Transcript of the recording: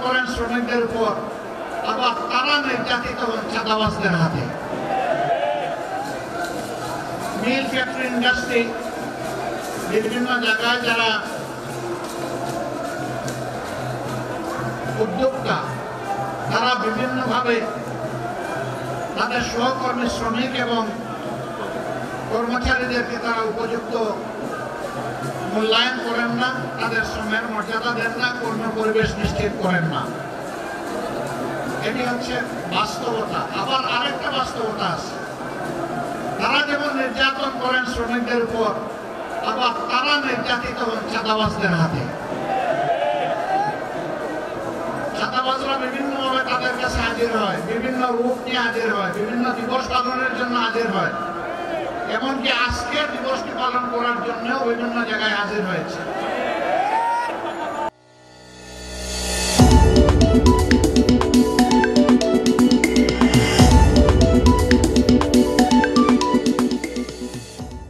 করেন শ্রমিকদের উপর, আবার তারা নির্যাতিত হন চাঁদাবাজদের হাতে। মিল, ফ্যাক্টরি, ইন্ডাস্ট্রি, বিভিন্ন জায়গায় যারা উদ্যোক্তা, তারা বিভিন্নভাবে তাদের সহকর্মী শ্রমিক এবং কর্মচারীদেরকে তারা উপযুক্ত মূল্যায়ন করেন না, তাদের শ্রমের মর্যাদা দেন না, কর্ম পরিবেশ নিশ্চিত করেন না। এটি হচ্ছে বাস্তবতা। আবার আরেকটা বাস্তবতা আছে, তারা যেমন নির্যাতন করেন শ্রমিকদের উপর, আবার তারা নির্যাতিত হন চাঁদাবাজদের হাতে। চাঁদাবাজরা বিভিন্নভাবে তাদের কাছে হাজির হয়, বিভিন্ন রূপ নিয়ে হাজির হয়, বিভিন্ন দিবস পালনের জন্য হাজির হয়, এমনকি আজকের দিবসটি পালন করার জন্য বিভিন্ন জায়গায় হাজির হয়েছে।